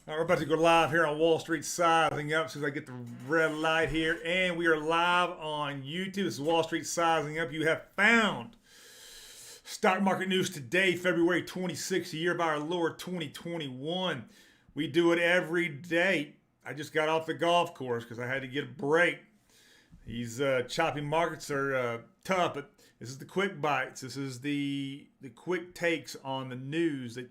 We're about to go live here on Wall Street Sizing Up as soon as I get the red light here. And we are live on YouTube. This is Wall Street Sizing Up. You have found stock market news today, February 26th, the year of our Lord 2021. We do it every day. I just got off the golf course because I had to get a break. These choppy markets are tough, but this is the quick bites. This is the quick takes on the news that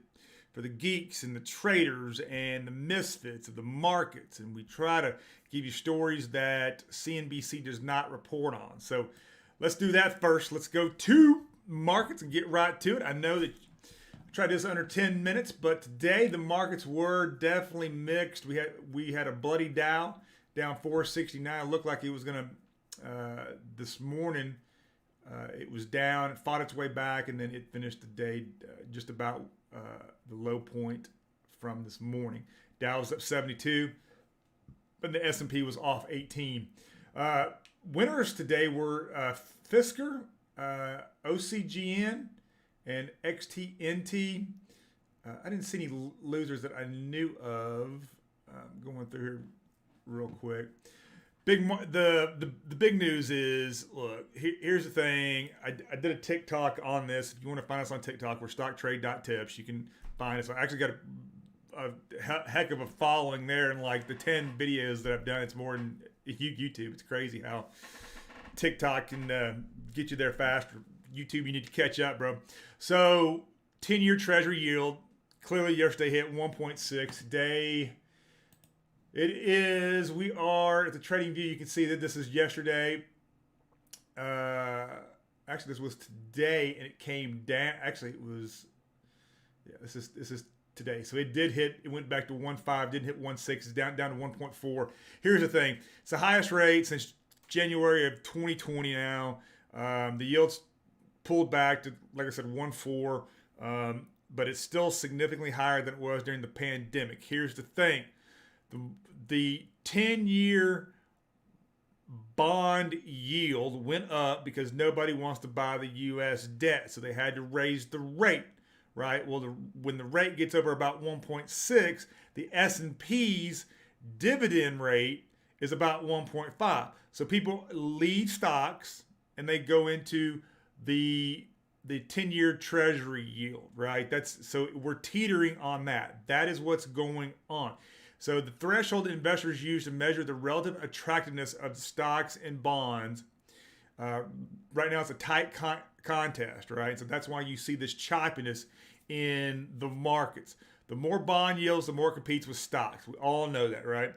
for the geeks and the traders and the misfits of the markets. And we try to give you stories that CNBC does not report on. So let's do that first. Let's go to markets and get right to it. I know that I tried this under 10 minutes, but today the markets were definitely mixed. We had a bloody Dow down 469. It looked like it was going to, this morning, it was down, it fought its way back, and then it finished the day just about the low point from this morning. Dow was up 72, but the S&P was off 18. Winners today were Fisker, OCGN, and XTNT. I didn't see any losers that I knew of. Going through here real quick. The big news is, look, here's the thing. I did a TikTok on this. If you want to find us on TikTok, we're stocktrade.tips. You can find us. I actually got a heck of a following there, and like the 10 videos that I've done, it's more than YouTube. It's crazy how TikTok can get you there faster. YouTube, you need to catch up, bro. So 10-year Treasury yield clearly yesterday hit 1.6. Today we are at the trading view. You can see that this is yesterday. Actually, this was today, and it came down. Actually, it was, yeah, this is today. So it did hit, it went back to 1.5, didn't hit 1.6, it's down to 1.4. Here's the thing. It's the highest rate since January of 2020 now. The yields pulled back to, like I said, 1.4, but it's still significantly higher than it was during the pandemic. Here's the thing. The 10-year bond yield went up because nobody wants to buy the U.S. debt, so they had to raise the rate, right? Well, when the rate gets over about 1.6, the S&P's dividend rate is about 1.5. So people leave stocks and they go into the 10-year Treasury yield, right? So we're teetering on that. That is what's going on. So the threshold investors use to measure the relative attractiveness of stocks and bonds, right now it's a tight contest, right? So that's why you see this choppiness in the markets. The more bond yields, the more it competes with stocks. We all know that, right?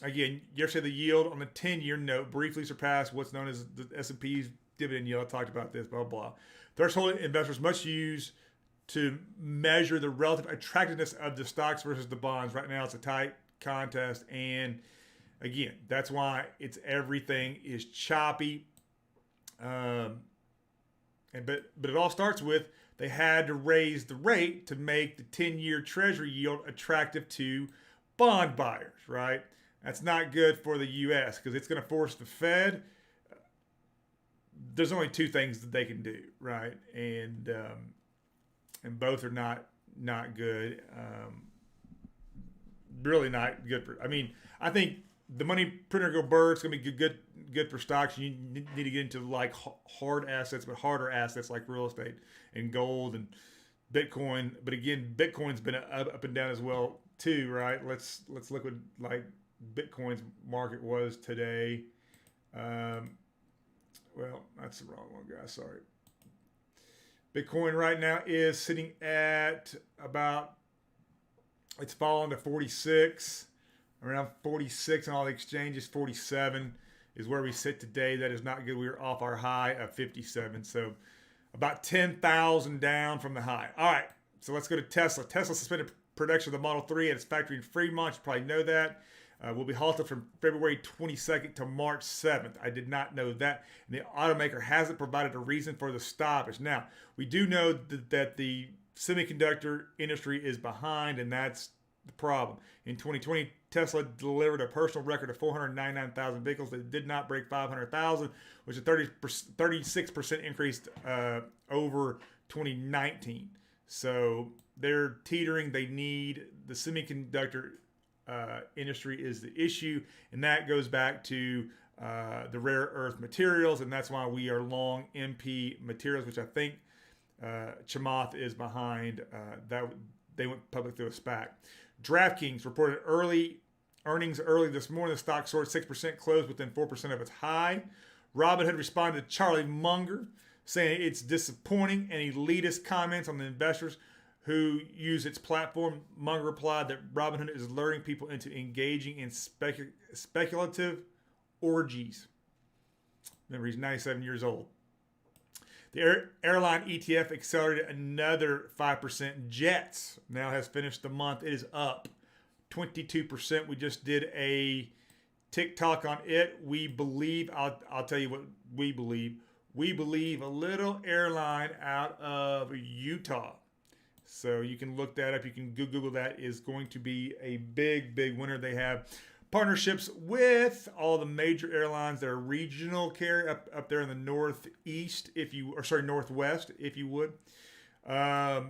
Again, yesterday the yield on the 10-year note briefly surpassed what's known as the S&P's dividend yield. I talked about this, blah, blah. Threshold investors must use to measure the relative attractiveness of the stocks versus the bonds. Right now, it's a tight contest, and again, that's why everything is choppy. But it all starts with they had to raise the rate to make the 10-year Treasury yield attractive to bond buyers, right? That's not good for the U.S. because it's going to force the Fed. There's only two things that they can do, right? And both are not good. Really not good for. I mean, I think the money printer go bird. It's gonna be good for stocks. You need to get into like hard assets, but harder assets like real estate and gold and Bitcoin. But again, Bitcoin's been up and down as well too, right? Let's look what like Bitcoin's market was today. Well, that's the wrong one, guys. Sorry. Bitcoin right now is sitting at about, it's fallen to 46, around 46 on all the exchanges. 47 is where we sit today. That is not good. We are off our high of 57. So about 10,000 down from the high. All right, so let's go to Tesla. Tesla suspended production of the Model 3 at its factory in Fremont. You probably know that. Will be halted from February 22nd to March 7th. I did not know that. And the automaker hasn't provided a reason for the stoppage. Now, we do know that the semiconductor industry is behind, and that's the problem. In 2020, Tesla delivered a personal record of 499,000 vehicles that did not break 500,000, which is a 36% increase over 2019. So they're teetering. They need the semiconductor industry is the issue, and that goes back to the rare earth materials, and that's why we are long MP materials, which I think Chamath is behind. That they went public through a SPAC. DraftKings reported earnings early this morning. The stock soared 6%, closed within 4% of its high. Robinhood responded to Charlie Munger, saying it's disappointing and elitist comments on the investors who use its platform. Munger replied that Robinhood is luring people into engaging in speculative orgies. Remember, he's 97 years old. The airline ETF accelerated another 5%. Jets now has finished the month. It is up 22%. We just did a TikTok on it. We believe, I'll tell you what we believe. We believe a little airline out of Utah. So you can look that up. You can Google that. Is going to be a big, big winner. They have partnerships with all the major airlines. They're regional carrier up there in the northeast, northwest, if you would. So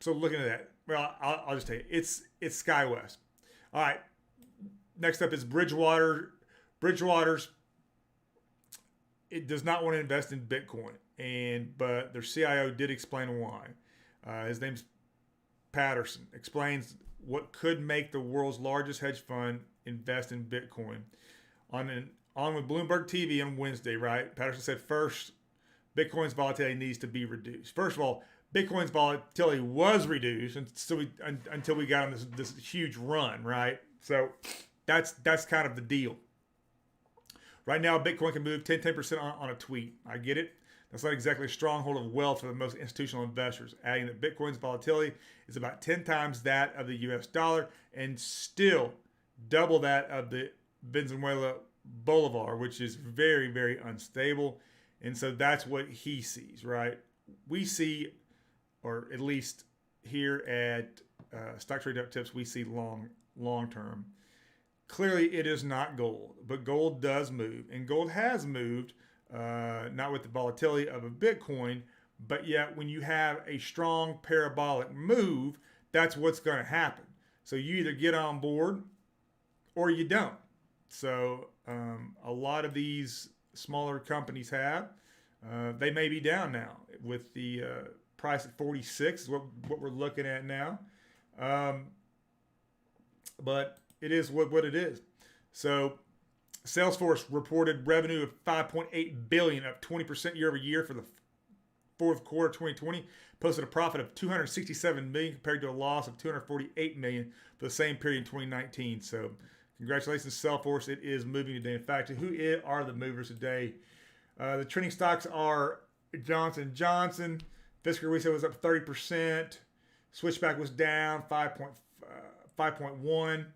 looking at that, well, I'll just tell you, it's SkyWest. All right. Next up is Bridgewater. Bridgewater's it does not want to invest in Bitcoin, but their CIO did explain why. His name's Patterson. Explains what could make the world's largest hedge fund invest in Bitcoin. On with Bloomberg TV on Wednesday, right? Patterson said first, Bitcoin's volatility needs to be reduced. First of all, Bitcoin's volatility was reduced until we got on this huge run, right? So that's kind of the deal. Right now, Bitcoin can move 10% on a tweet. I get it. That's not exactly a stronghold of wealth for the most institutional investors, adding that Bitcoin's volatility is about 10 times that of the US dollar and still double that of the Venezuela Bolivar, which is very, very unstable. And so that's what he sees, right? We see, or at least here at Stock Trade Up Tips, we see long term. Clearly, it is not gold, but gold does move, and gold has moved, not with the volatility of a Bitcoin, but yet when you have a strong parabolic move, that's what's going to happen. So you either get on board or you don't. So a lot of these smaller companies they may be down now with the price at 46 is what we're looking at now. But it is what it is. So Salesforce reported revenue of $5.8 billion, up 20% year over year for the fourth quarter of 2020. Posted a profit of $267 million compared to a loss of $248 million for the same period in 2019. So congratulations, Salesforce. It is moving today. In fact, who are the movers today? The trending stocks are Johnson & Johnson. Fisker, we said, was up 30%. Switchback was down 5.1.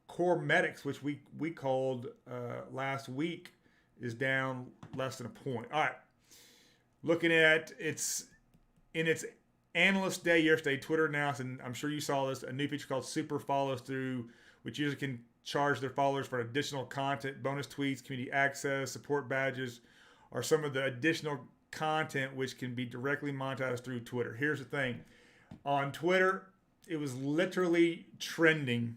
Core Medics, which we called last week, is down less than a point. All right. Looking at its analyst day yesterday, Twitter announced, and I'm sure you saw this, a new feature called Super Follows Through, which users can charge their followers for additional content, bonus tweets, community access, support badges, or some of the additional content which can be directly monetized through Twitter. Here's the thing. On Twitter, it was literally trending,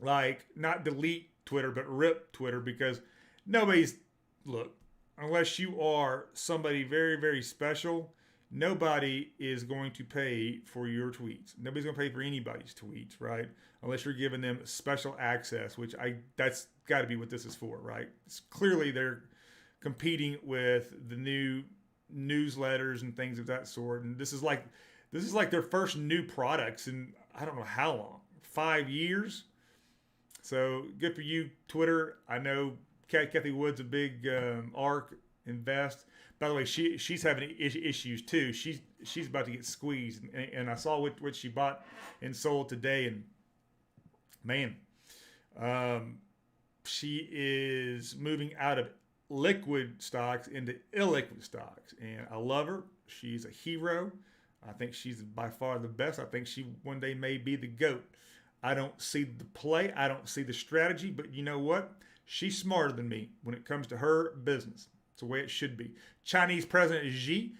like not delete Twitter, but rip Twitter, because unless you are somebody very, very special, nobody is going to pay for your tweets. Nobody's going to pay for anybody's tweets, right? Unless you're giving them special access, that's got to be what this is for, right? Clearly, they're competing with the new newsletters and things of that sort, and this is like their first new products in I don't know how long, 5 years. So good for you, Twitter. I know Kathy Wood's a big ARK invest. By the way, she's having issues too. She's about to get squeezed, and I saw what she bought and sold today, and man, she is moving out of liquid stocks into illiquid stocks, and I love her. She's a hero. I think she's by far the best. I think she one day may be the GOAT. I don't see the play. I don't see the strategy, but you know what? She's smarter than me when it comes to her business. It's the way it should be. Chinese President Xi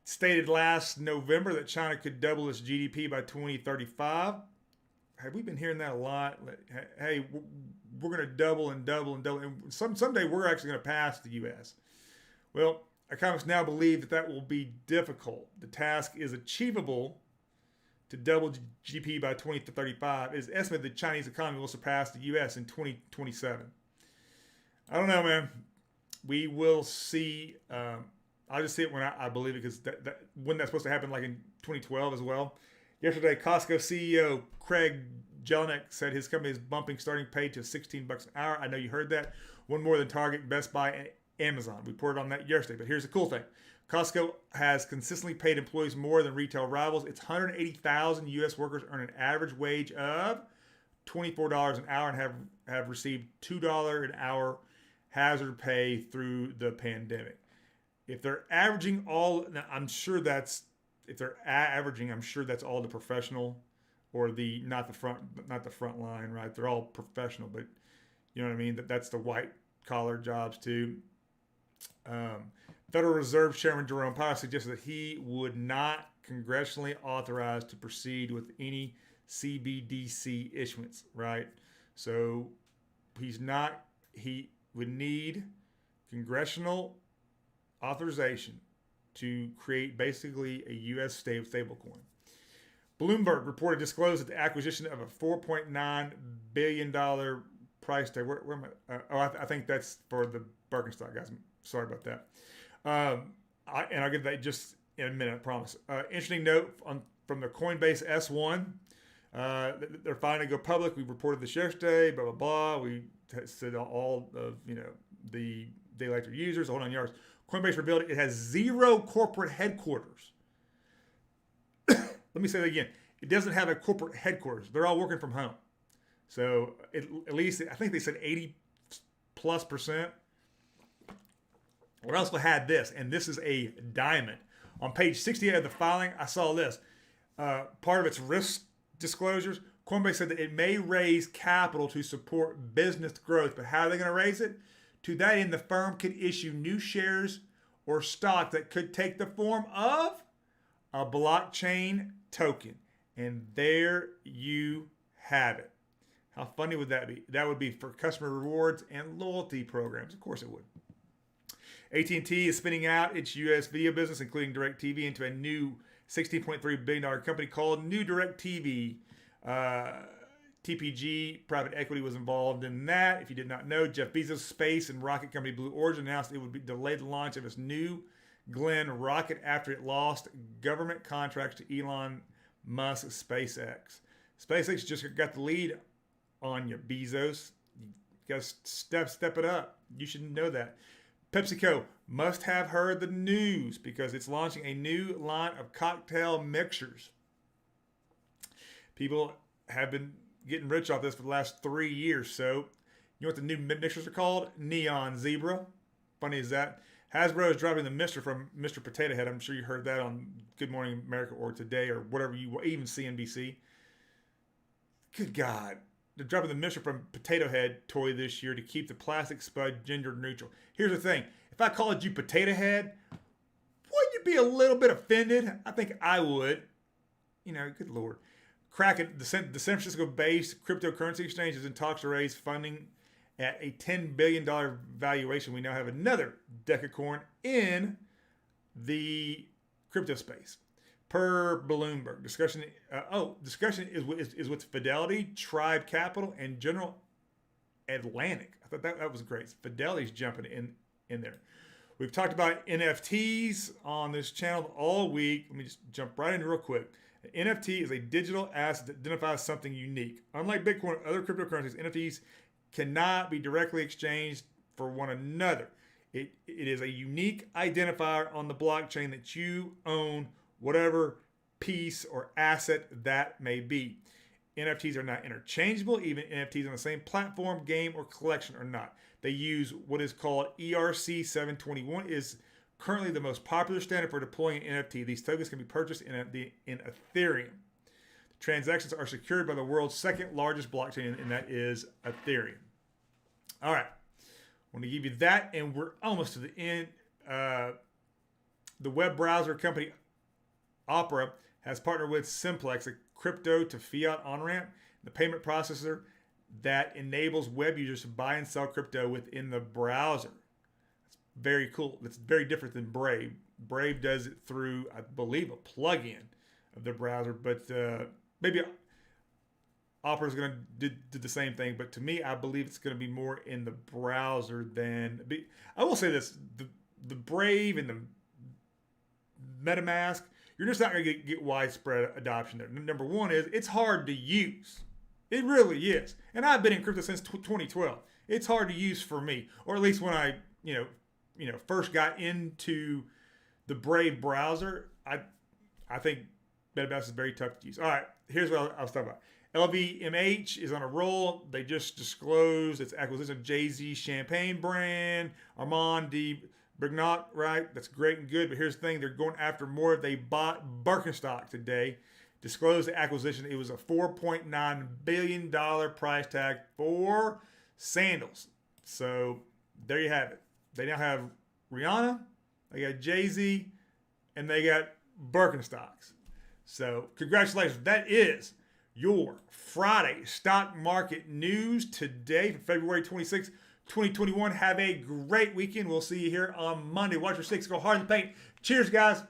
stated last November that China could double its GDP by 2035. Have we been hearing that a lot? Hey, we're going to double and double and double. And someday we're actually going to pass the U.S. Well, economists now believe that that will be difficult. The task is achievable to double GDP by 2035. It is estimated the Chinese economy will surpass the U.S. in 2027. I don't know, man. We will see. I'll just see it when I believe it, because when that's supposed to happen, like in 2012 as well. Yesterday, Costco CEO Craig Jelinek said his company is bumping starting pay to $16 an hour. I know you heard that. One more than Target, Best Buy, and Amazon. We reported on that yesterday. But here's the cool thing. Costco has consistently paid employees more than retail rivals. Its 180,000 U.S. workers earn an average wage of $24 an hour and have received $2 an hour hazard pay through the pandemic. If they're averaging all, now I'm sure that's all the professional or the not the front line, right? They're all professional, but you know what I mean? That's the white collar jobs too. Federal Reserve Chairman Jerome Powell suggested that he would not congressionally authorize to proceed with any CBDC issuance, right? So he would need congressional authorization to create basically a U.S. stablecoin. Bloomberg reported disclosed that the acquisition of a $4.9 billion price tag. Where am I? I think that's for the Birkenstock, guys. Sorry about that. I'll get that just in a minute, I promise. Interesting note from the Coinbase S1. They're finally go public. We reported this yesterday, blah, blah, blah. We said all of, the daily active users, hold on yours. Coinbase revealed it has 0 corporate headquarters. Let me say that again. It doesn't have a corporate headquarters. They're all working from home. So at least, I think they said 80+%. We also had this, and this is a diamond. On page 68 of the filing, I saw this. Part of its risk disclosures, Coinbase said that it may raise capital to support business growth, but how are they going to raise it? To that end, the firm could issue new shares or stock that could take the form of a blockchain token. And there you have it. How funny would that be? That would be for customer rewards and loyalty programs. Of course it would. AT&T is spinning out its U.S. video business, including DirecTV, into a new $16.3 billion company called New DirecTV. TPG private equity was involved in that. If you did not know, Jeff Bezos' space and rocket company Blue Origin announced it would delay the launch of its New Glenn rocket after it lost government contracts to Elon Musk's SpaceX. SpaceX just got the lead on you, Bezos. You got to step it up. You should know that. PepsiCo must have heard the news because it's launching a new line of cocktail mixers. People have been getting rich off this for the last 3 years. So, you know what the new mixers are called? Neon Zebra. Funny as that. Hasbro is dropping the Mr. from Mr. Potato Head. I'm sure you heard that on Good Morning America or Today or whatever even CNBC. Good God. They're dropping the Mr. from Potato Head toy this year to keep the plastic spud gender neutral. Here's the thing. If I called you Potato Head, wouldn't you be a little bit offended? I think I would. Good Lord. Kraken, the San Francisco-based cryptocurrency exchange, is in talks to raise funding at a $10 billion valuation. We now have another decacorn in the crypto space. Per Bloomberg, discussion is with Fidelity, Tribe Capital, and General Atlantic. I thought that was great. Fidelity's jumping in there. We've talked about NFTs on this channel all week. Let me just jump right in real quick. An NFT is a digital asset that identifies something unique. Unlike Bitcoin and other cryptocurrencies, NFTs cannot be directly exchanged for one another. It is a unique identifier on the blockchain that you own whatever piece or asset that may be. NFTs are not interchangeable. Even NFTs on the same platform, game, or collection are not. They use what is called ERC 721 is currently the most popular standard for deploying an NFT. These tokens can be purchased in Ethereum. The transactions are secured by the world's second largest blockchain, and that is Ethereum. All right. want to give you that, and we're almost to the end. The web browser company Opera has partnered with Simplex, a crypto to fiat on-ramp, the payment processor that enables web users to buy and sell crypto within the browser. It's very cool. It's very different than Brave. Brave does it through, I believe, a plug-in of the browser, but maybe Opera is going to do the same thing. But to me, I believe it's going to be more in the browser than. I will say this: the Brave and the MetaMask, you're just not going to get widespread adoption there. Number one is it's hard to use. It really is. And I've been in crypto since 2012. It's hard to use for me, or at least when I, first got into the Brave browser. I think MetaMask is very tough to use. All right, here's what I was talking about. LVMH is on a roll. They just disclosed its acquisition of Jay-Z champagne brand, Armand de Brignac, right? That's great and good, but here's the thing. They're going after more. They bought Birkenstock today. Disclosed the acquisition. It was a $4.9 billion price tag for sandals. So there you have it. They now have Rihanna, they got Jay-Z, and they got Birkenstocks. So congratulations. That is your Friday stock market news today for February 26, 2021. Have a great weekend. We'll see you here on Monday. Watch your six. Go hard in the paint. Cheers, guys.